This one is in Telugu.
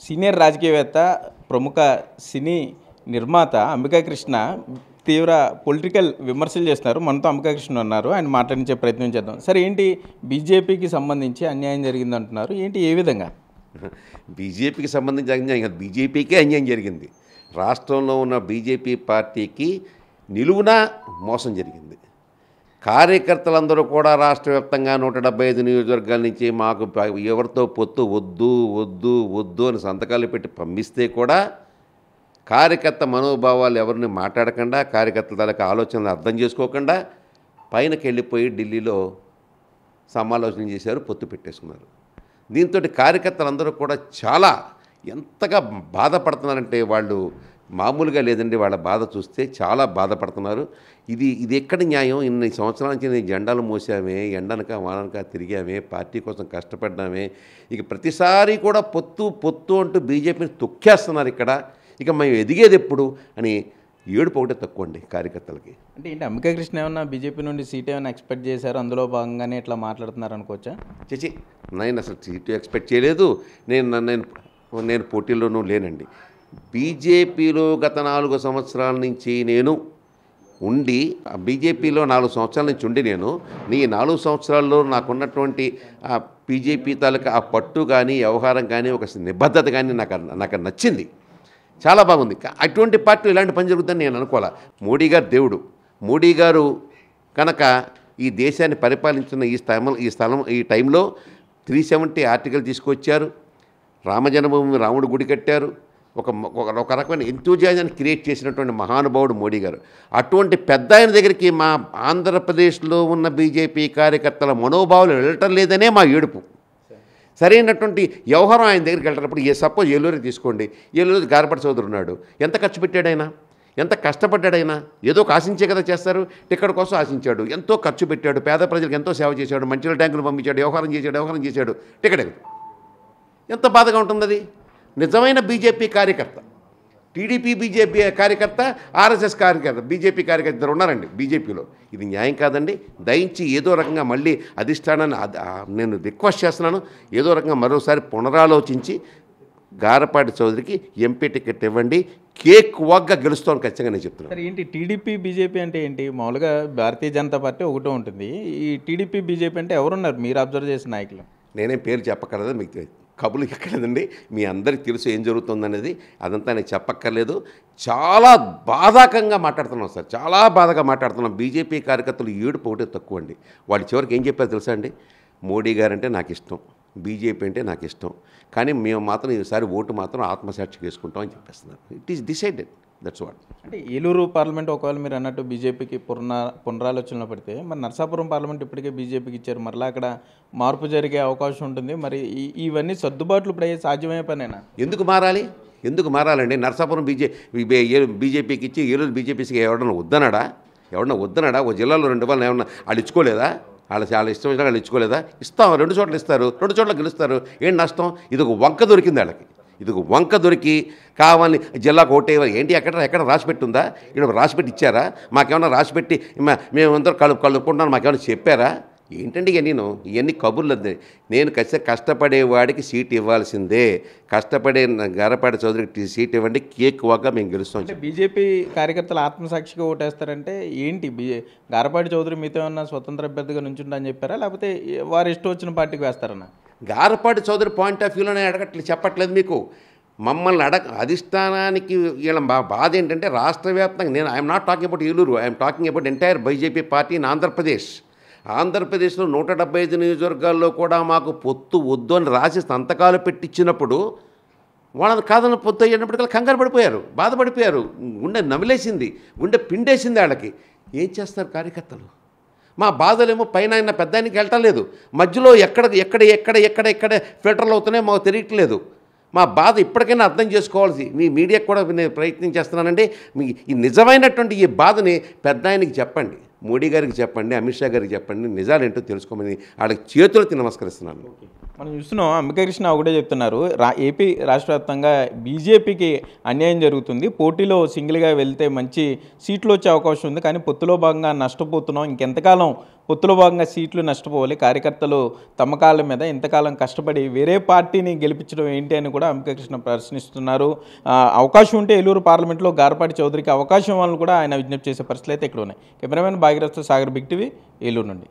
సీనియర్ రాజకీయవేత్త, ప్రముఖ సినీ నిర్మాత అంబికా కృష్ణ తీవ్ర పొలిటికల్ విమర్శలు చేస్తున్నారు. మనతో అంబికా కృష్ణ ఉన్నారు, ఆయన మాట్లాడించే ప్రయత్నం చేద్దాం. సరే, ఏంటి బీజేపీకి సంబంధించి అన్యాయం జరిగిందంటున్నారు, ఏంటి ఏ విధంగా? బీజేపీకి సంబంధించి అన్యాయం కాదు, బీజేపీకే అన్యాయం జరిగింది. రాష్ట్రంలో ఉన్న బీజేపీ పార్టీకి నిలువున మోసం జరిగింది. కార్యకర్తలందరూ కూడా రాష్ట్ర వ్యాప్తంగా 175 నియోజకవర్గాల నుంచి మాకు ఎవరితో పొత్తు వద్దు వద్దు వద్దు అని సంతకాలు పెట్టి పంపిస్తే కూడా కార్యకర్త మనోభావాలు ఎవరిని మాట్లాడకుండా, కార్యకర్తల తాలూకా ఆలోచనలు అర్థం చేసుకోకుండా పైనకి వెళ్ళిపోయి ఢిల్లీలో సమాలోచన చేశారు, పొత్తు పెట్టేసుకున్నారు. దీంతో కార్యకర్తలందరూ కూడా చాలా ఎంతగా బాధపడుతున్నారంటే వాళ్ళు మామూలుగా లేదండి. వాళ్ళ బాధ చూస్తే చాలా బాధపడుతున్నారు. ఇది ఎక్కడి న్యాయం? ఇన్ని సంవత్సరాల నుంచి నేను జెండాలు మోసామే, ఎండనక వాననక తిరిగామే, పార్టీ కోసం కష్టపడ్డామే, ఇక ప్రతిసారి కూడా పొత్తు పొత్తు అంటూ బీజేపీని తొక్కేస్తున్నారు. ఇక్కడ ఇక మేము ఎదిగేది ఎప్పుడు అని ఏడుపు ఒకటే తక్కువ అండి కార్యకర్తలకి. అంటే ఏంటి, అంబికా కృష్ణ ఏమన్నా బీజేపీ నుండి సీట్ ఏమైనా ఎక్స్పెక్ట్ చేశారు, అందులో భాగంగానే ఇట్లా మాట్లాడుతున్నారు అనుకోవచ్చా? చేచి నేను అసలు సీటు ఎక్స్పెక్ట్ చేయలేదు. నేను పోటీల్లోనూ లేనండి. బీజేపీలో గత 4 సంవత్సరాల నుంచి నేను ఉండి, బీజేపీలో 4 సంవత్సరాల నుంచి ఉండి నేను ఈ 4 సంవత్సరాల్లో నాకున్నటువంటి ఆ బీజేపీ తాలూకా ఆ పట్టు కానీ, వ్యవహారం కానీ, ఒక నిబద్ధత కానీ నాకు నచ్చింది. చాలా బాగుంది. అటువంటి పార్టీలు ఇలాంటి పని జరుగుతుందని నేను అనుకోవాలా. మోడీ గారు దేవుడు. మోడీ గారు కనుక ఈ దేశాన్ని పరిపాలించిన ఈ టైంలో 370 ఆర్టికల్ తీసుకొచ్చారు. రామజన్మభూమి రాముడు గుడి కట్టారు. ఒక రకమైన ఎంతూజియాజాన్ని క్రియేట్ చేసినటువంటి మహానుభావుడు మోడీ గారు. అటువంటి పెద్ద ఆయన దగ్గరికి మా ఆంధ్రప్రదేశ్లో ఉన్న బీజేపీ కార్యకర్తల మనోభావాలు వెళ్ళటం లేదనే మా ఏడుపు. సరైనటువంటి వ్యవహారం ఆయన దగ్గరికి వెళ్ళేటప్పుడు సపోజ్ ఏలూరు తీసుకోండి. ఏలూరు గారపడి సోదరు ఉన్నాడు. ఎంత ఖర్చు పెట్టాడైనా, ఎంత కష్టపడ్డాడైనా, ఏదో ఒక ఆశించే కదా చేస్తారు. టికెట్ కోసం ఆశించాడు, ఎంతో ఖర్చు పెట్టాడు, పేద ప్రజలకు ఎంతో సేవ చేశాడు, మంచినీళ్ళ ట్యాంకులు పంపించాడు, వ్యవహారం చేశాడు, టికెట్ ఎంత బాధగా ఉంటుంది అది. నిజమైన బీజేపీ కార్యకర్త, టీడీపీ బీజేపీ కార్యకర్త, ఆర్ఎస్ఎస్ కార్యకర్త, బీజేపీ కార్యకర్త ఇద్దరు ఉన్నారండి బీజేపీలో. ఇది న్యాయం కాదండి. దయించి ఏదో రకంగా మళ్ళీ అధిష్టానాన్ని నేను రిక్వెస్ట్ చేస్తున్నాను, ఏదో రకంగా మరోసారి పునరాలోచించి గారపాటి చౌదరికి ఎంపీ టికెట్ ఇవ్వండి. కేక్ వాక్గా గెలుస్తామని ఖచ్చితంగా నేను చెప్తున్నాను. సరే, ఏంటి టీడీపీ బీజేపీ అంటే ఏంటి? మామూలుగా భారతీయ జనతా పార్టీ ఒకటే ఉంటుంది. ఈ టీడీపీ బీజేపీ అంటే ఎవరున్నారు మీరు అబ్జర్వ్ చేసిన నాయకులు? నేనేం పేరు చెప్పక్కర్లేదు, మీకు కబుర్లు ఎక్కలేదండి. మీ అందరికీ తెలుసు ఏం జరుగుతుందనేది. అదంతా నేను చెప్పక్కర్లేదు. చాలా బాధాకంగా మాట్లాడుతున్నాం సార్, చాలా బాధగా మాట్లాడుతున్నాం. బీజేపీ కార్యకర్తలు ఏడుపు ఒకటే తక్కువ అండి. వాళ్ళు చివరికి ఏం చెప్పారు తెలుసా అండి? మోడీ గారు అంటే నాకు ఇష్టం, బీజేపీ అంటే నాకు ఇష్టం, కానీ మేము మాత్రం ఈసారి ఓటు మాత్రం ఆత్మసాక్షి వేసుకుంటాం అని చెప్పేస్తున్నారు. It is decided, that's what. అంటే ఏలూరు పార్లమెంట్ ఒకవేళ మీరు అన్నట్టు బీజేపీకి పునరాలోచనలో పడితే, మరి నరసాపురం పార్లమెంట్ ఇప్పటికే బీజేపీకి ఇచ్చారు, మరలా అక్కడ మార్పు జరిగే అవకాశం ఉంటుంది. మరి ఇవన్నీ సర్దుబాట్లు ఇప్పుడు సాధ్యమయ్యే పనేనా? ఎందుకు మారాలండి? నరసాపురం బీజేపీకి ఇచ్చి ఏలూరు బీజేపీకి ఎవడన్నా వద్దన్నాడా? ఓ జిల్లాలో 2 వాళ్ళు ఏమన్నా వాళ్ళు ఇచ్చుకోలేదా? వాళ్ళ ఇష్టం వచ్చినా వాళ్ళు ఇచ్చుకోలేదా? ఇస్తాం, 2 చోట్ల ఇస్తారు, 2 చోట్ల గెలుస్తారు. ఏం నష్టం? ఇది ఒక వంక దొరికింది వాళ్ళకి. ఇది ఒక వంక దొరికి కావాలని జిల్లాకు ఓటేవారు ఏంటి? ఎక్కడ రాసిపెట్టి ఉందా? ఇక్కడ రాసిపెట్టి ఇచ్చారా? మాకేమన్నా రాసిపెట్టి మేమందరూ కలుపుకుంటున్నాను మాకేమైనా చెప్పారా? ఏంటండి ఇవన్నీ కబుర్లు. నేను కష్టపడేవాడికి సీట్ ఇవ్వాల్సిందే. కష్టపడే గారపాటి చౌదరికి సీట్ ఇవ్వండి, కేక్ వాగా మేము గెలుస్తాం. అంటే బీజేపీ కార్యకర్తలు ఆత్మసాక్షిగా ఓటేస్తారంటే ఏంటి? గారపాటి చౌదరి మీతో ఏమన్నా స్వతంత్ర అభ్యర్థిగా నుంచుంటని చెప్పారా, లేకపోతే వారు ఇష్టం వచ్చిన పార్టీకి వేస్తారన్నా? గారపాటి చౌదరి పాయింట్ ఆఫ్ వ్యూలోనే చెప్పట్లేదు మీకు. మమ్మల్ని అధిష్టానానికి వీళ్ళ బాధ ఏంటంటే రాష్ట్ర వ్యాప్తంగా I'm not talking about Eluru, I'm talking about entire BJP party in ఆంధ్రప్రదేశ్లో 175 నియోజకవర్గాల్లో కూడా మాకు పొత్తు వద్దు అని రాసి సంతకాలు పెట్టించినప్పుడు వాళ్ళని కాదని పొత్తు అయ్యేటప్పటికల్లా కంగారు పడిపోయారు, బాధపడిపోయారు. గుండె నమిలేసింది, గుండె పిండేసింది వాళ్ళకి. ఏం చేస్తారు కార్యకర్తలు? మా బాధలేమో పైన పెద్ద ఆయనకి వెళ్ళటం లేదు, మధ్యలో ఎక్కడ ఫిల్టర్లు అవుతున్నాయో మాకు తెలియట్లేదు. మా బాధ ఇప్పటికైనా అర్థం చేసుకోవాల్సి మీ మీడియాకు కూడా నేను ప్రయత్నం చేస్తున్నానండి. మీ ఈ నిజమైనటువంటి ఈ బాధని పెద్ద ఆయనకి చెప్పండి, మోడీ గారికి చెప్పండి, అమిత్ షా గారికి చెప్పండి, నిజాలేంటో తెలుసుకోమని వాళ్ళకి చేతులెత్తి నమస్కరిస్తున్నాను. మనం చూస్తున్నాం, అంబికా కృష్ణ ఒకటే చెప్తున్నారు, ఏపీ రాష్ట్ర వ్యాప్తంగా బీజేపీకి అన్యాయం జరుగుతుంది, పోటీలో సింగిల్గా వెళ్తే మంచి సీట్లు వచ్చే అవకాశం ఉంది, కానీ పొత్తులో భాగంగా నష్టపోతున్నాం, ఇంకెంతకాలం పొత్తులో భాగంగా సీట్లు నష్టపోవాలి, కార్యకర్తలు తమ కాళ్ళ మీద ఇంతకాలం కష్టపడి వేరే పార్టీని గెలిపించడం ఏంటి అని కూడా అంబికాకృష్ణ ప్రశ్నిస్తున్నారు. అవకాశం ఉంటే ఏలూరు పార్లమెంట్లో గారపాటి చౌదరికి అవకాశం వాళ్ళని కూడా ఆయన విజ్ఞప్తి చేసే పరిస్థితులు అయితే ఇక్కడ ఉన్నాయి. Cameraman Bhagirath Sagar, big TV, Eluru నుండి.